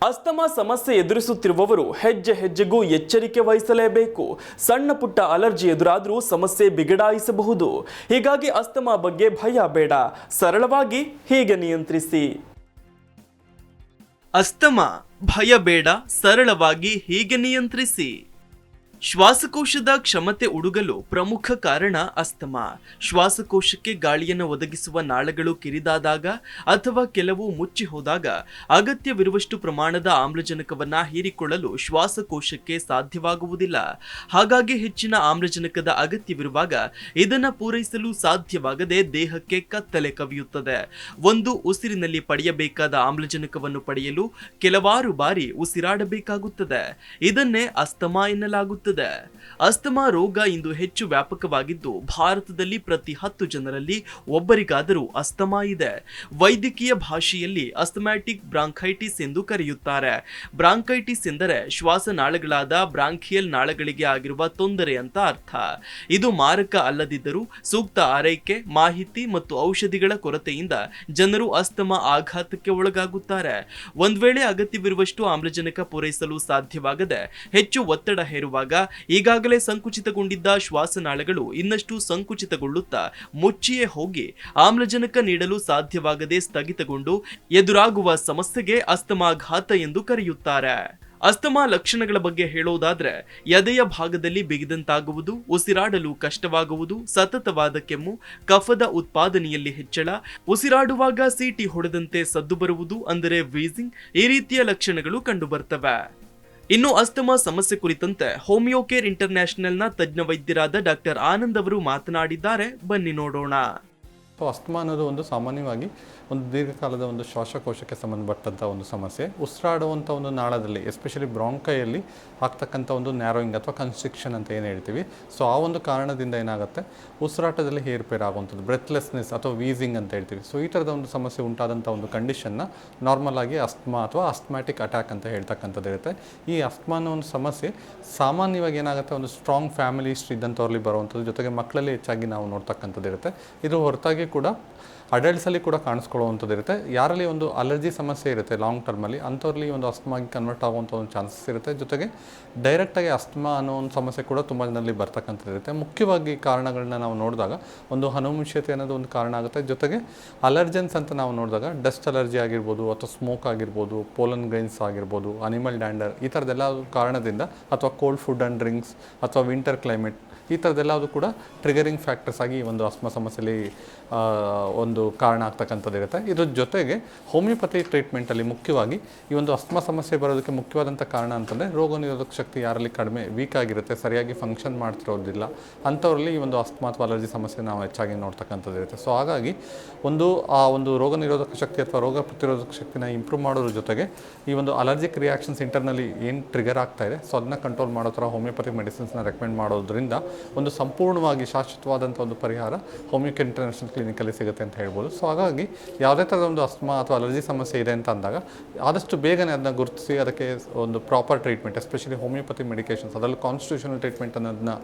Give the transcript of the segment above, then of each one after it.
Asthma ಸಮಸ್ಯೆ ಎದುರಿಸುತ್ತಿರುವವರು ಹೆಜ್ಜೆ ಹೆಜ್ಜೆಗೂ ಎಚ್ಚರಿಕೆ ವಹಿಸಲೇಬೇಕು. ಸಣ್ಣ ಪುಟ್ಟ ಅಲರ್ಜಿ ಎದುರಾದರೂ ಸಮಸ್ಯೆ ಬಿಗಡಾಯಿಸಬಹುದು. ಹೀಗಾಗಿ ಅಸ್ತಮಾ ಬಗ್ಗೆ ಭಯ ಬೇಡ, ಸರಳವಾಗಿ ಹೀಗೆ ನಿಯಂತ್ರಿಸಿ. ಅಸ್ತಮಾ ಭಯ ಬೇಡ, ಸರಳವಾಗಿ ಹೀಗೆ ನಿಯಂತ್ರಿಸಿ. ಶ್ವಾಸಕೋಶದ ಕ್ಷಮತೆ ಉಡುಗಲು ಪ್ರಮುಖ ಕಾರಣ ಅಸ್ತಮಾ. ಶ್ವಾಸಕೋಶಕ್ಕೆ ಗಾಳಿಯನ್ನು ಒದಗಿಸುವ ನಾಳಗಳು ಕಿರಿದಾದಾಗ ಅಥವಾ ಕೆಲವು ಮುಚ್ಚಿ ಹೋದಾಗ ಅಗತ್ಯವಿರುವಷ್ಟು ಪ್ರಮಾಣದ ಆಮ್ಲಜನಕವನ್ನ ಹೀರಿಕೊಳ್ಳಲು ಶ್ವಾಸಕೋಶಕ್ಕೆ ಸಾಧ್ಯವಾಗುವುದಿಲ್ಲ. ಹಾಗಾಗಿ ಹೆಚ್ಚಿನ ಆಮ್ಲಜನಕದ ಅಗತ್ಯವಿರುವಾಗ ಇದನ್ನ ಪೂರೈಸಲು ಸಾಧ್ಯವಾಗದೆ ದೇಹಕ್ಕೆ ಕತ್ತಲೆ ಕವಿಯುತ್ತದೆ. ಒಂದು ಉಸಿರಿನಲ್ಲಿ ಪಡೆಯಬೇಕಾದ ಆಮ್ಲಜನಕವನ್ನು ಪಡೆಯಲು ಕೆಲವಾರು ಬಾರಿ ಉಸಿರಾಡಬೇಕಾಗುತ್ತದೆ. ಇದನ್ನೇ ಅಸ್ತಮಾ ಎನ್ನಲಾಗುತ್ತದೆ. ಅಸ್ತಮಾ ರೋಗ ಇಂದು ಹೆಚ್ಚು ವ್ಯಾಪಕವಾಗಿದ್ದು ಭಾರತದಲ್ಲಿ ಪ್ರತಿ 10 ಜನರಲ್ಲಿ ಒಬ್ಬರಿಗಾದರೂ ಅಸ್ತಮಾ ಇದೆ. ವೈದ್ಯಕೀಯ ಭಾಷೆಯಲ್ಲಿ ಅಸ್ತಮ್ಯಾಟಿಕ್ ಬ್ರಾಂಕೈಟಿಸ್ ಎಂದು ಕರೆಯುತ್ತಾರೆ. ಬ್ರಾಂಕೈಟಿಸ್ ಎಂದರೆ ಶ್ವಾಸನಾಳಗಳಾದ ಬ್ರಾಂಕಿಯಲ್ ನಾಳಗಳಿಗೆ ಆಗಿರುವ ತೊಂದರೆ ಅಂತ ಅರ್ಥ. ಇದು ಮಾರಕ ಅಲ್ಲದಿದ್ದರೂ ಸೂಕ್ತ ಆರೈಕೆ, ಮಾಹಿತಿ ಮತ್ತು ಔಷಧಿಗಳ ಕೊರತೆಯಿಂದ ಜನರು ಅಸ್ತಮಾ ಆಘಾತಕ್ಕೆ ಒಳಗಾಗುತ್ತಾರೆ. ಒಂದ್ ವೇಳೆ ಅಗತ್ಯವಿರುವಷ್ಟು ಆಮ್ಲಜನಕ ಪೂರೈಸಲು ಸಾಧ್ಯವಾಗದೆ ಹೆಚ್ಚು ಒತ್ತಡ ಹೇರುವಾಗ ಈಗಾಗಲೇ ಸಂಕುಚಿತಗೊಂಡಿದ್ದ ಶ್ವಾಸನಾಳಗಳು ಇನ್ನಷ್ಟು ಸಂಕುಚಿತಗೊಳ್ಳುತ್ತಾ ಮುಚ್ಚಿಯೇ ಹೋಗಿ ಆಮ್ಲಜನಕ ನೀಡಲು ಸಾಧ್ಯವಾಗದೆ ಸ್ಥಗಿತಗೊಂಡು ಎದುರಾಗುವ ಸಮಸ್ಯೆಗೆ ಅಸ್ತಮಾಘಾತ ಎಂದು ಕರೆಯುತ್ತಾರೆ. ಅಸ್ತಮಾ ಲಕ್ಷಣಗಳ ಬಗ್ಗೆ ಹೇಳೋದಾದ್ರೆ ಎದೆಯ ಭಾಗದಲ್ಲಿ ಬಿಗಿದಂತಾಗುವುದು, ಉಸಿರಾಡಲು ಕಷ್ಟವಾಗುವುದು, ಸತತವಾದ ಕೆಮ್ಮು, ಕಫದ ಉತ್ಪಾದನೆಯಲ್ಲಿ ಹೆಚ್ಚಳ, ಉಸಿರಾಡುವಾಗ ಸೀಟಿ ಹೊಡೆದಂತೆ ಸದ್ದು ಬರುವುದು ಅಂದರೆ ವೀಸಿಂಗ್, ಈ ರೀತಿಯ ಲಕ್ಷಣಗಳು ಕಂಡುಬರ್ತವೆ. ಇನ್ನು ಅಸ್ತಮಾ ಸಮಸ್ಯೆ ಕುರಿತಂತೆ ಹೋಮಿಯೋಕೇರ್ ಇಂಟರ್ನ್ಯಾಷನಲ್ನ ತಜ್ಞ ವೈದ್ಯರಾದ ಡಾಕ್ಟರ್ ಆನಂದ್ ಅವರು ಮಾತನಾಡಿದ್ದಾರೆ. ಬನ್ನಿ ನೋಡೋಣ. ಅಸ್ತಮಾ ಅನ್ನೋದು ಒಂದು ಸಾಮಾನ್ಯವಾಗಿ ಒಂದು ದೀರ್ಘಕಾಲದ ಒಂದು ಶ್ವಾಸಕೋಶಕ್ಕೆ ಸಂಬಂಧಪಟ್ಟಂಥ ಒಂದು ಸಮಸ್ಯೆ. ಉಸಿರಾಡುವಂಥ ಒಂದು ನಾಳದಲ್ಲಿ ಎಸ್ಪೆಷಲಿ ಬ್ರಾಂಕೈಯಲ್ಲಿ ಆಗ್ತಕ್ಕಂಥ ಒಂದು ನ್ಯಾರೋಯಿಂಗ್ ಅಥವಾ ಕನ್ಸ್ಟ್ರಿಕ್ಷನ್ ಅಂತ ಏನು ಹೇಳ್ತೀವಿ. ಸೊ ಆ ಒಂದು ಕಾರಣದಿಂದ ಏನಾಗುತ್ತೆ, ಉಸಿರಾಟದಲ್ಲಿ ಹೇರ್ಪೇರ್ ಆಗುವಂಥದ್ದು, ಬ್ರೆತ್ಲೆಸ್ನೆಸ್ ಅಥವಾ ವೀಸಿಂಗ್ ಅಂತ ಹೇಳ್ತೀವಿ. ಸೊ ಈ ಥರದ ಒಂದು ಸಮಸ್ಯೆ ಉಂಟಾದಂಥ ಒಂದು ಕಂಡೀಷನ್ನ ನಾರ್ಮಲ್ ಆಗಿ ಅಸ್ತಮಾ ಅಥವಾ ಅಸ್ಟ್ಮ್ಯಾಟಿಕ್ ಅಟ್ಯಾಕ್ ಅಂತ ಹೇಳ್ತಕ್ಕಂಥದ್ದು ಇರುತ್ತೆ. ಈ ಅಸ್ತಮಾ ಅನ್ನೋ ಒಂದು ಸಮಸ್ಯೆ ಸಾಮಾನ್ಯವಾಗಿ ಏನಾಗುತ್ತೆ, ಒಂದು ಸ್ಟ್ರಾಂಗ್ ಫ್ಯಾಮಿಲಿ ಹಿಸ್ಟ್ರಿ ಇದ್ದಂಥವ್ರಲ್ಲಿ ಬರುವಂಥದ್ದು, ಜೊತೆಗೆ ಮಕ್ಕಳಲ್ಲಿ ಹೆಚ್ಚಾಗಿ ನಾವು ನೋಡ್ತಕ್ಕಂಥದ್ದು ಇರುತ್ತೆ. ಇದು ಹೊರತಾಗಿ ಕೂಡ ಅಡಲ್ಟ್ಸಲ್ಲಿ ಕೂಡ ಕಾಣಿಸ್ಕೊಳ್ಳುವಂಥದ್ದು ಇರುತ್ತೆ. ಯಾರಲ್ಲಿ ಒಂದು ಅಲರ್ಜಿ ಸಮಸ್ಯೆ ಇರುತ್ತೆ ಲಾಂಗ್ ಟರ್ಮಲ್ಲಿ, ಅಂಥವ್ರಲ್ಲಿ ಒಂದು ಅಸ್ತಮಾಗಿ ಕನ್ವರ್ಟ್ ಆಗುವಂಥ ಒಂದು ಚಾನ್ಸಸ್ ಇರುತ್ತೆ. ಜೊತೆಗೆ ಡೈರೆಕ್ಟಾಗಿ ಅಸ್ತಮಾ ಅನ್ನೋ ಒಂದು ಸಮಸ್ಯೆ ಕೂಡ ತುಂಬ ಜನರಲ್ಲಿ ಬರ್ತಕ್ಕಂಥದ್ದು ಇರುತ್ತೆ. ಮುಖ್ಯವಾಗಿ ಕಾರಣಗಳನ್ನ ನಾವು ನೋಡಿದಾಗ ಒಂದು ಅನುವಂಶೀಯತೆ ಅನ್ನೋದು ಒಂದು ಕಾರಣ ಆಗುತ್ತೆ. ಜೊತೆಗೆ ಅಲರ್ಜೆನ್ಸ್ ಅಂತ ನಾವು ನೋಡಿದಾಗ ಡಸ್ಟ್ ಅಲರ್ಜಿ ಆಗಿರ್ಬೋದು, ಅಥವಾ ಸ್ಮೋಕ್ ಆಗಿರ್ಬೋದು, ಪೋಲನ್ ಗ್ರೈನ್ಸ್ ಆಗಿರ್ಬೋದು, ಅನಿಮಲ್ ಡ್ಯಾಂಡರ್, ಈ ಥರದ್ದೆಲ್ಲ ಕಾರಣದಿಂದ, ಅಥವಾ ಕೋಲ್ಡ್ ಫುಡ್ ಆ್ಯಂಡ್ ಡ್ರಿಂಕ್ಸ್, ಅಥವಾ ವಿಂಟರ್ ಕ್ಲೈಮೇಟ್, ಈ ಥರದ್ದೆಲ್ಲದು ಕೂಡ ಟ್ರಿಗರಿಂಗ್ ಫ್ಯಾಕ್ಟರ್ಸ್ ಆಗಿ ಒಂದು ಅಸ್ತಮಾ ಸಮಸ್ಯೆಯಲ್ಲಿ ಒಂದು ಕಾರಣ ಆಗ್ತಕ್ಕಂಥದ್ದು ಇರುತ್ತೆ. ಇದ್ರ ಜೊತೆಗೆ ಹೋಮಿಯೋಪತಿ ಟ್ರೀಟ್ಮೆಂಟಲ್ಲಿ ಮುಖ್ಯವಾಗಿ ಈ ಒಂದು ಅಸ್ತಮಾ ಸಮಸ್ಯೆ ಬರೋದಕ್ಕೆ ಮುಖ್ಯವಾದಂಥ ಕಾರಣ ಅಂತಂದರೆ ರೋಗ ನಿರೋಧಕ ಶಕ್ತಿ ಯಾರಲ್ಲಿ ಕಡಿಮೆ ವೀಕ್ ಆಗಿರುತ್ತೆ, ಸರಿಯಾಗಿ ಫಂಕ್ಷನ್ ಮಾಡ್ತಿರೋದಿಲ್ಲ, ಅಂಥವರಲ್ಲಿ ಈ ಒಂದು ಅಸ್ತಮಾ ಅಥವಾ ಅಲರ್ಜಿ ಸಮಸ್ಯೆ ನಾವು ಹೆಚ್ಚಾಗಿ ನೋಡ್ತಕ್ಕಂಥದ್ದು ಇರುತ್ತೆ. ಸೊ ಹಾಗಾಗಿ ಆ ಒಂದು ರೋಗ ನಿರೋಧಕ ಶಕ್ತಿ ಅಥವಾ ರೋಗ ಪ್ರತಿರೋಧಕ ಶಕ್ತಿನ ಇಂಪ್ರೂವ್ ಮಾಡೋದ್ರ ಜೊತೆಗೆ ಈ ಒಂದು ಅಲರ್ಜಿಕ್ ರಿಯಾಕ್ಷನ್ಸ್ ಇಂಟರ್ನಲ್ಲಿ ಏನು ಟ್ರಿಗರ್ ಆಗ್ತಾ ಇದೆ, ಸೊ ಅದನ್ನ ಕಂಟ್ರೋಲ್ ಮಾಡೋ ಥರ ಹೋಮಿಯೋಪತಿ ಮೆಡಿಸಿನ್ಸ್ನ ರೆಕಮೆಂಡ್ ಮಾಡೋದ್ರಿಂದ ಒಂದು ಸಂಪೂರ್ಣವಾಗಿ ಶಾಶ್ವತವಾದಂಥ ಒಂದು ಪರಿಹಾರ ಹೋಮಿಯೋಕೇರ್ ಇಂಟರ್ನ್ಯಾಷನಲ್ ಕ್ಲಿನಿಕಲ್ಲಿ ಸಿಗುತ್ತೆ ಅಂತ ಹೇಳ್ಬೋದು. ಸೊ ಹಾಗಾಗಿ ಯಾವುದೇ ಥರದ ಒಂದು ಅಸ್ತಮಾ ಅಥವಾ ಅಲರ್ಜಿ ಸಮಸ್ಯೆ ಇದೆ ಅಂತ ಅಂದಾಗ ಆದಷ್ಟು ಬೇಗನೆ ಅದನ್ನ ಗುರುತಿಸಿ ಅದಕ್ಕೆ ಒಂದು proper treatment, especially homeopathy medications, ಅದರಲ್ಲಿ ಕಾನ್ಸ್ಟಿಟ್ಯೂಷನಲ್ ಟ್ರೀಟ್ಮೆಂಟ್ ಅನ್ನೋದನ್ನ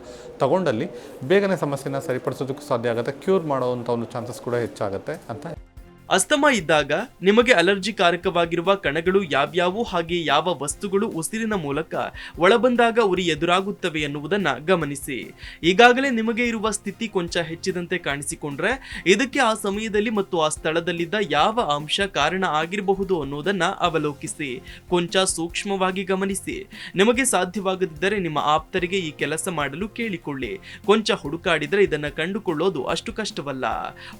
ತಗೊಂಡಲ್ಲಿ ಬೇಗನೆ ಸಮಸ್ಯೆನ ಸರಿಪಡಿಸೋದಕ್ಕೂ ಸಾಧ್ಯ ಆಗುತ್ತೆ, ಕ್ಯೂರ್ ಮಾಡೋವಂಥ ಒಂದು ಚಾನ್ಸಸ್ ಕೂಡ ಹೆಚ್ಚಾಗುತ್ತೆ ಅಂತ. ಅಸ್ತಮಾ ಇದ್ದಾಗ ನಿಮಗೆ ಅಲರ್ಜಿ ಕಾರಕವಾಗಿರುವ ಕಣಗಳು ಯಾವ್ಯಾವು, ಹಾಗೆ ಯಾವ ವಸ್ತುಗಳು ಉಸಿರಿನ ಮೂಲಕ ಒಳಬಂದಾಗ ಉರಿ ಎದುರಾಗುತ್ತವೆ ಎನ್ನುವುದನ್ನ ಗಮನಿಸಿ. ಈಗಾಗಲೇ ನಿಮಗೆ ಇರುವ ಸ್ಥಿತಿ ಕೊಂಚ ಹೆಚ್ಚಿದಂತೆ ಕಾಣಿಸಿಕೊಂಡ್ರೆ ಇದಕ್ಕೆ ಆ ಸಮಯದಲ್ಲಿ ಮತ್ತು ಆ ಸ್ಥಳದಲ್ಲಿದ್ದ ಯಾವ ಅಂಶ ಕಾರಣ ಆಗಿರಬಹುದು ಅನ್ನೋದನ್ನ ಅವಲೋಕಿಸಿ, ಕೊಂಚ ಸೂಕ್ಷ್ಮವಾಗಿ ಗಮನಿಸಿ. ನಿಮಗೆ ಸಾಧ್ಯವಾಗದಿದ್ದರೆ ನಿಮ್ಮ ಆಪ್ತರಿಗೆ ಈ ಕೆಲಸ ಮಾಡಲು ಕೇಳಿಕೊಳ್ಳಿ. ಕೊಂಚ ಹುಡುಕಾಡಿದರೆ ಇದನ್ನ ಕಂಡುಕೊಳ್ಳೋದು ಅಷ್ಟು ಕಷ್ಟವಲ್ಲ.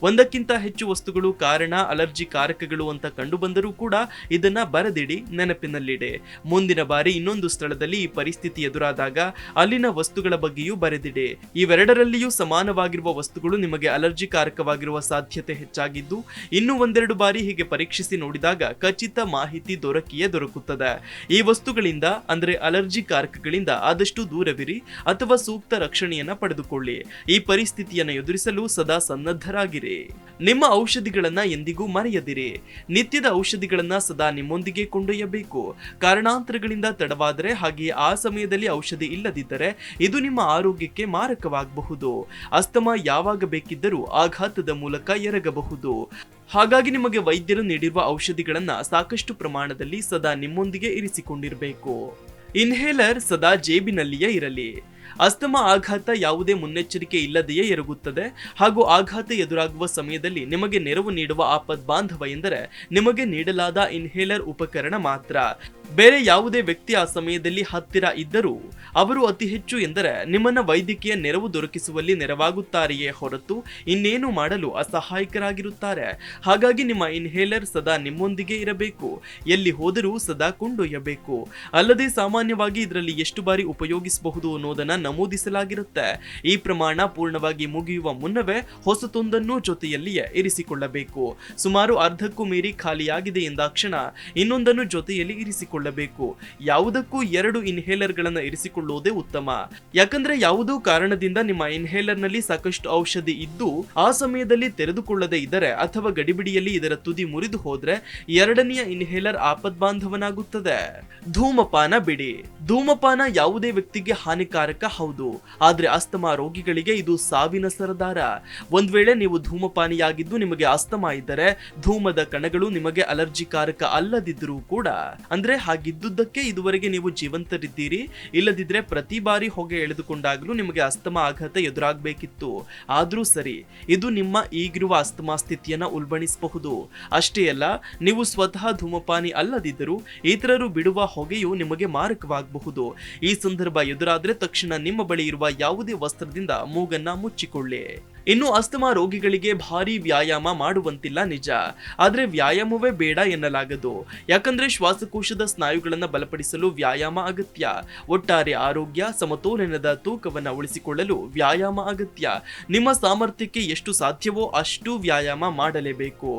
ಒಂದಕ್ಕಿಂತ ಹೆಚ್ಚು ವಸ್ತುಗಳು ಕಾರಣ ಅಲರ್ಜಿ ಕಾರಕಗಳು ಅಂತ ಕಂಡು ಬಂದರೂ ಕೂಡ ಇದನ್ನ ಬರೆದಿಡಿ, ನೆನಪಿನಲ್ಲಿಡಿ. ಮುಂದಿನ ಬಾರಿ ಇನ್ನೊಂದು ಸ್ಥಳದಲ್ಲಿ ಈ ಪರಿಸ್ಥಿತಿ ಎದುರಾದಾಗ ಅಲ್ಲಿನ ವಸ್ತುಗಳ ಬಗ್ಗೆಯೂ ಬರೆದಿಡಿ. ಇವೆರಡರಲ್ಲಿಯೂ ಸಮಾನವಾಗಿರುವ ವಸ್ತುಗಳು ನಿಮಗೆ ಅಲರ್ಜಿ ಕಾರಕವಾಗಿರುವ ಸಾಧ್ಯತೆ ಹೆಚ್ಚಾಗಿದ್ದು ಇನ್ನು ಒಂದೆರಡು ಬಾರಿ ಹೀಗೆ ಪರೀಕ್ಷಿಸಿ ನೋಡಿದಾಗ ಖಚಿತ ಮಾಹಿತಿ ದೊರಕುತ್ತದೆ. ಈ ವಸ್ತುಗಳಿಂದ ಅಂದ್ರೆ ಅಲರ್ಜಿ ಕಾರಕಗಳಿಂದ ಆದಷ್ಟು ದೂರವಿರಿ ಅಥವಾ ಸೂಕ್ತ ರಕ್ಷಣೆಯನ್ನ ಪಡೆದುಕೊಳ್ಳಿ. ಈ ಪರಿಸ್ಥಿತಿಯನ್ನು ಎದುರಿಸಲು ಸದಾ ಸನ್ನದ್ಧರಾಗಿರಿ. ನಿಮ್ಮ ಔಷಧಿಗಳನ್ನ ಎಂದಿಗೂ ಮರೆಯದಿರಿ. ನಿತ್ಯದ ಔಷಧಿಗಳನ್ನ ಸದಾ ನಿಮ್ಮೊಂದಿಗೆ ಕೊಂಡೊಯ್ಯಬೇಕು. ಕಾರಣಾಂತರಗಳಿಂದ ತಡವಾದರೆ, ಹಾಗೆಯೇ ಆ ಸಮಯದಲ್ಲಿ ಔಷಧಿ ಇಲ್ಲದಿದ್ದರೆ ಇದು ನಿಮ್ಮ ಆರೋಗ್ಯಕ್ಕೆ ಮಾರಕವಾಗಬಹುದು. ಅಸ್ತಮಾ ಯಾವಾಗ ಬೇಕಿದ್ದರೂ ಆಘಾತದ ಮೂಲಕ ಎರಗಬಹುದು. ಹಾಗಾಗಿ ನಿಮಗೆ ವೈದ್ಯರು ನೀಡಿರುವ ಔಷಧಿಗಳನ್ನ ಸಾಕಷ್ಟು ಪ್ರಮಾಣದಲ್ಲಿ ಸದಾ ನಿಮ್ಮೊಂದಿಗೆ ಇರಿಸಿಕೊಂಡಿರಬೇಕು. ಇನ್ಹೇಲರ್ ಸದಾ ಜೇಬಿನಲ್ಲಿಯೇ ಇರಲಿ. ಅಸ್ತಮಾ ಆಘಾತ ಯಾವುದೇ ಮುನ್ನೆಚ್ಚರಿಕೆ ಇಲ್ಲದೆಯೇ ಎರಗುತ್ತದೆ ಹಾಗೂ ಆಘಾತ ಎದುರಾಗುವ ಸಮಯದಲ್ಲಿ ನಿಮಗೆ ನೆರವು ನೀಡುವ ಆಪದ್ಬಾಂಧವ ಎಂದರೆ ನಿಮಗೆ ನೀಡಲಾದ ಇನ್ಹೇಲರ್ ಉಪಕರಣ ಮಾತ್ರ. ಬೇರೆ ಯಾವುದೇ ವ್ಯಕ್ತಿ ಆ ಸಮಯದಲ್ಲಿ ಹತ್ತಿರ ಇದ್ದರೂ ಅವರು ಅತಿ ಹೆಚ್ಚು ಎಂದರೆ ನಿಮ್ಮನ್ನ ವೈದ್ಯಕೀಯ ನೆರವು ದೊರಕಿಸುವಲ್ಲಿ ನೆರವಾಗುತ್ತಾರೆಯೇ ಹೊರತು ಇನ್ನೇನು ಮಾಡಲು ಅಸಹಾಯಕರಾಗಿರುತ್ತಾರೆ. ಹಾಗಾಗಿ ನಿಮ್ಮ ಇನ್ಹೇಲರ್ ಸದಾ ನಿಮ್ಮೊಂದಿಗೆ ಇರಬೇಕು, ಎಲ್ಲಿ ಹೋದರೂ ಸದಾ ಕೊಂಡೊಯ್ಯಬೇಕು. ಅಲ್ಲದೆ ಸಾಮಾನ್ಯವಾಗಿ ಇದರಲ್ಲಿ ಎಷ್ಟು ಬಾರಿ ಉಪಯೋಗಿಸಬಹುದು ಅನ್ನೋದನ್ನ ನಮೂದಿಸಲಾಗಿರುತ್ತೆ. ಈ ಪ್ರಮಾಣ ಪೂರ್ಣವಾಗಿ ಮುಗಿಯುವ ಮುನ್ನವೇ ಹೊಸತೊಂದನ್ನು ಜೊತೆಯಲ್ಲಿಯೇ ಇರಿಸಿಕೊಳ್ಳಬೇಕು. ಸುಮಾರು ಅರ್ಧಕ್ಕೂ ಮೀರಿ ಖಾಲಿಯಾಗಿದೆ ಎಂದಾಕ್ಷಣ ಇನ್ನೊಂದನ್ನು ಜೊತೆಯಲ್ಲಿ ಇರಿಸಿಕೊಳ್ಳಬೇಕು. ಯಾವುದಕ್ಕೂ 2 ಇನ್ಹೇಲರ್ಗಳನ್ನು ಇರಿಸಿಕೊಳ್ಳುವುದೇ ಉತ್ತಮ. ಯಾಕಂದ್ರೆ ಯಾವುದೋ ಕಾರಣದಿಂದ ನಿಮ್ಮ ಇನ್ಹೇಲರ್ ನಲ್ಲಿ ಸಾಕಷ್ಟು ಔಷಧಿ ಇದ್ದು ಆ ಸಮಯದಲ್ಲಿ ತೆರೆದುಕೊಳ್ಳದೆ ಇದ್ದರೆ ಅಥವಾ ಗಡಿಬಿಡಿಯಲ್ಲಿ ಇದರ ತುದಿ ಮುರಿದು ಹೋದ್ರೆ 2ನೆಯ ಇನ್ಹೇಲರ್ ಆಪದ್ಬಾಂಧವನಾಗುತ್ತದೆ. ಧೂಮಪಾನ ಬಿಡಿ. ಧೂಮಪಾನ ಯಾವುದೇ ವ್ಯಕ್ತಿಗೆ ಹಾನಿಕಾರಕ ಹೌದು, ಆದ್ರೆ ಅಸ್ತಮಾ ರೋಗಿಗಳಿಗೆ ಇದು ಸಾವಿನ ಸರದಾರ. ಒಂದ್ ವೇಳೆ ನೀವು ಧೂಮಪಾನಿಯಾಗಿದ್ದು ನಿಮಗೆ ಅಸ್ತಮಾ ಇದ್ದರೆ ಧೂಮದ ಕಣಗಳು ನಿಮಗೆ ಅಲರ್ಜಿಕಾರಕ ಅಲ್ಲದಿದ್ದರೂ ಕೂಡ, ಅಂದ್ರೆ ಹಾಗಿದ್ದುದಕ್ಕೆ ಇದುವರೆಗೆ ನೀವು ಜೀವಂತರಿದ್ದೀರಿ. ಇಲ್ಲದಿದ್ರೆ ಪ್ರತಿ ಬಾರಿ ಹೊಗೆ ಎಳೆದುಕೊಂಡಾಗಲೂ ನಿಮಗೆ ಅಸ್ತಮಾ ಆಘಾತ ಎದುರಾಗಬೇಕಿತ್ತು. ಆದ್ರೂ ಸರಿ, ಇದು ನಿಮ್ಮ ಈಗಿರುವ ಅಸ್ತಮಾ ಸ್ಥಿತಿಯನ್ನ ಉಲ್ಬಣಿಸಬಹುದು. ಅಷ್ಟೇ ಅಲ್ಲ, ನೀವು ಸ್ವತಃ ಧೂಮಪಾನಿ ಅಲ್ಲದಿದ್ದರೂ ಇತರರು ಬಿಡುವ ಹೊಗೆಯು ನಿಮಗೆ ಮಾರಕವಾಗಬಹುದು. ಈ ಸಂದರ್ಭ ಎದುರಾದ್ರೆ ತಕ್ಷಣ ನಿಮ್ಮ ಬಳಿ ಇರುವ ಯಾವುದೇ ವಸ್ತ್ರದಿಂದ ಮೂಗನ್ನ ಮುಚ್ಚಿಕೊಳ್ಳಿ. ಇನ್ನು ಅಸ್ತಮಾ ರೋಗಿಗಳಿಗೆ ಭಾರಿ ವ್ಯಾಯಾಮ ಮಾಡುವಂತಿಲ್ಲ ನಿಜ, ಆದ್ರೆ ವ್ಯಾಯಾಮವೇ ಬೇಡ ಎನ್ನಲಾಗದು. ಯಾಕಂದ್ರೆ ಶ್ವಾಸಕೋಶದ ಸ್ನಾಯುಗಳನ್ನ ಬಲಪಡಿಸಲು ವ್ಯಾಯಾಮ ಅಗತ್ಯ. ಒಟ್ಟಾರೆ ಆರೋಗ್ಯ ಸಮತೋಲನದ ತೂಕವನ್ನ ಉಳಿಸಿಕೊಳ್ಳಲು ವ್ಯಾಯಾಮ ಅಗತ್ಯ. ನಿಮ್ಮ ಸಾಮರ್ಥ್ಯಕ್ಕೆ ಎಷ್ಟು ಸಾಧ್ಯವೋ ಅಷ್ಟು ವ್ಯಾಯಾಮ ಮಾಡಲೇಬೇಕು.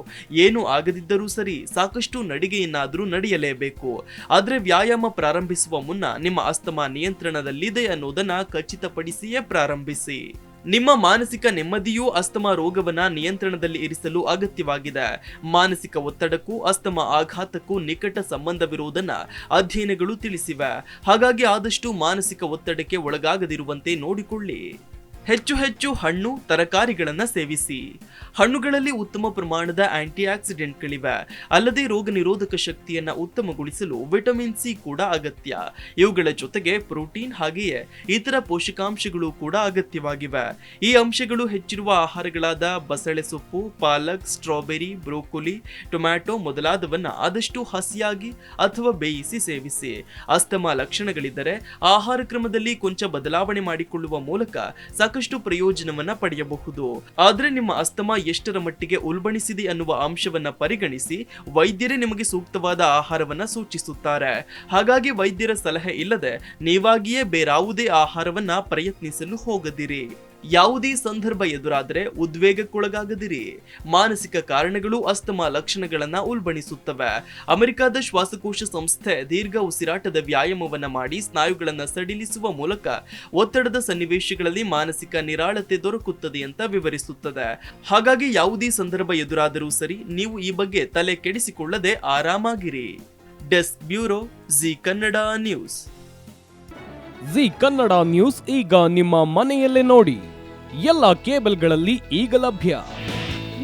ಏನು ಆಗದಿದ್ದರೂ ಸರಿ, ಸಾಕಷ್ಟು ನಡಿಗೆಯನ್ನಾದ್ರೂ ನಡೆಯಲೇಬೇಕು. ಆದ್ರೆ ವ್ಯಾಯಾಮ ಪ್ರಾರಂಭಿಸುವ ಮುನ್ನ ನಿಮ್ಮ ಅಸ್ತಮಾ ನಿಯಂತ್ರಣದಲ್ಲಿದೆ ಅನ್ನೋದನ್ನ ಖಚಿತಪಡಿಸಿಯೇ ಪ್ರಾರಂಭಿಸಿ. ನಿಮ್ಮ ಮಾನಸಿಕ ನೆಮ್ಮದಿಯೂ ಅಸ್ತಮಾ ರೋಗವನ್ನ ನಿಯಂತ್ರಣದಲ್ಲಿ ಇರಿಸಲು ಅಗತ್ಯವಾಗಿದೆ. ಮಾನಸಿಕ ಒತ್ತಡಕ್ಕೂ ಅಸ್ತಮಾ ಆಘಾತಕ್ಕೂ ನಿಕಟ ಸಂಬಂಧವಿರುವುದನ್ನ ಅಧ್ಯಯನಗಳು ತಿಳಿಸಿವೆ. ಹಾಗಾಗಿ ಆದಷ್ಟು ಮಾನಸಿಕ ಒತ್ತಡಕ್ಕೆ ಒಳಗಾಗದಿರುವಂತೆ ನೋಡಿಕೊಳ್ಳಿ. ಹೆಚ್ಚು ಹೆಚ್ಚು ಹಣ್ಣು ತರಕಾರಿಗಳನ್ನ ಸೇವಿಸಿ. ಹಣ್ಣುಗಳಲ್ಲಿ ಉತ್ತಮ ಪ್ರಮಾಣದ ಆಂಟಿ ಆಕ್ಸಿಡೆಂಟ್ಗಳಿವೆ. ಅಲ್ಲದೆ ರೋಗ ನಿರೋಧಕ ಶಕ್ತಿಯನ್ನ ಉತ್ತಮಗೊಳಿಸಲು ವಿಟಮಿನ್ ಸಿ ಕೂಡ ಅಗತ್ಯ. ಇವುಗಳ ಜೊತೆಗೆ ಪ್ರೋಟೀನ್ ಹಾಗೆಯೇ ಇತರ ಪೋಷಕಾಂಶಗಳು ಕೂಡ ಅಗತ್ಯವಾಗಿವೆ. ಈ ಅಂಶಗಳು ಹೆಚ್ಚಿರುವ ಆಹಾರಗಳಾದ ಬಸಳೆ ಸೊಪ್ಪು, ಪಾಲಕ್, ಸ್ಟ್ರಾಬೆರಿ, ಬ್ರೋಕೊಲಿ, ಟೊಮ್ಯಾಟೊ ಮೊದಲಾದವನ್ನ ಆದಷ್ಟು ಹಸಿಯಾಗಿ ಅಥವಾ ಬೇಯಿಸಿ ಸೇವಿಸಿ. ಅಸ್ತಮಾ ಲಕ್ಷಣಗಳಿದ್ದರೆ ಆಹಾರ ಕ್ರಮದಲ್ಲಿ ಕೊಂಚ ಬದಲಾವಣೆ ಮಾಡಿಕೊಳ್ಳುವ ಮೂಲಕ ಸಾಕಷ್ಟು ಪ್ರಯೋಜನವನ್ನ ಪಡೆಯಬಹುದು. ಆದ್ರೆ ನಿಮ್ಮ ಅಸ್ತಮಾ ಎಷ್ಟರ ಮಟ್ಟಿಗೆ ಉಲ್ಬಣಿಸಿದೆ ಅನ್ನುವ ಅಂಶವನ್ನ ಪರಿಗಣಿಸಿ ವೈದ್ಯರೇ ನಿಮಗೆ ಸೂಕ್ತವಾದ ಆಹಾರವನ್ನ ಸೂಚಿಸುತ್ತಾರೆ. ಹಾಗಾಗಿ ವೈದ್ಯರ ಸಲಹೆ ಇಲ್ಲದೆ ನೀವಾಗಿಯೇ ಬೇರಾವುದೇ ಆಹಾರವನ್ನ ಪ್ರಯತ್ನಿಸಲು ಹೋಗದಿರಿ. ಯಾವುದೇ ಸಂದರ್ಭ ಎದುರಾದರೆ ಉದ್ವೇಗಕ್ಕೊಳಗಾಗದಿರಿ. ಮಾನಸಿಕ ಕಾರಣಗಳು ಅಸ್ತಮಾ ಲಕ್ಷಣಗಳನ್ನ ಉಲ್ಬಣಿಸುತ್ತವೆ. ಅಮೆರಿಕದ ಶ್ವಾಸಕೋಶ ಸಂಸ್ಥೆ ದೀರ್ಘ ಉಸಿರಾಟದ ವ್ಯಾಯಾಮವನ್ನ ಮಾಡಿ ಸ್ನಾಯುಗಳನ್ನ ಸಡಿಲಿಸುವ ಮೂಲಕ ಒತ್ತಡದ ಸನ್ನಿವೇಶಗಳಲ್ಲಿ ಮಾನಸಿಕ ನಿರಾಳತೆ ದೊರಕುತ್ತದೆ ಅಂತ ವಿವರಿಸುತ್ತದೆ. ಹಾಗಾಗಿ ಯಾವುದೇ ಸಂದರ್ಭ ಎದುರಾದರೂ ಸರಿ, ನೀವು ಈ ಬಗ್ಗೆ ತಲೆ ಕೆಡಿಸಿಕೊಳ್ಳದೆ ಆರಾಮಾಗಿರಿ. Desk bureau, Zee Kannada news. Zee Kannada news ಈಗ ನಿಮ್ಮ ಮನೆಯಲ್ಲೇ ನೋಡಿ. ಎಲ್ಲ ಕೇಬಲ್ಗಳಲ್ಲಿ ಈಗ ಲಭ್ಯ.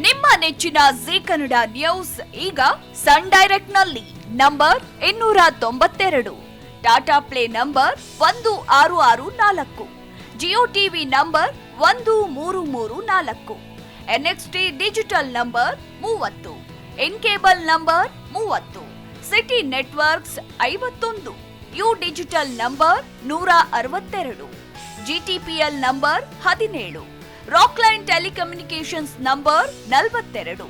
ನಿಮ್ಮ ನೆಚ್ಚಿನ ಜಿ ಕನ್ನಡ ನ್ಯೂಸ್ ಈಗ ಸನ್ ಡೈರೆಕ್ಟ್ ನಲ್ಲಿ number 292, Tata play number 1664, Jio TV number 1334, NXT digital number 30, in cable number 30, city networks 51, U digital number 162, GTPL number 17, Rockline telecommunications number 42,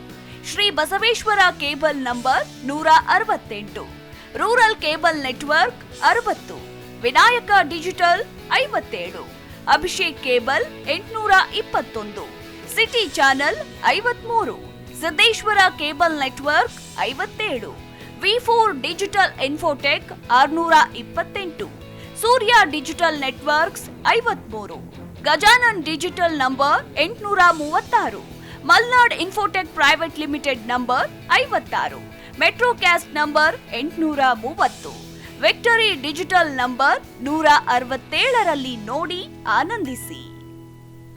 Shri Basaveshwara cable number 168, rural cable network 60, Vinayaka digital 57, Abhishek cable 821, city channel 53, Siddeshwara cable network 57, V4 digital Infotech 628, Surya digital networks 53, Gajanan digital number 836, Malnad infotech private limited number 56, Metrocast number 830, victory digital number 167ರಲ್ಲಿ ನೋಡಿ ಆನಂದಿಸಿ.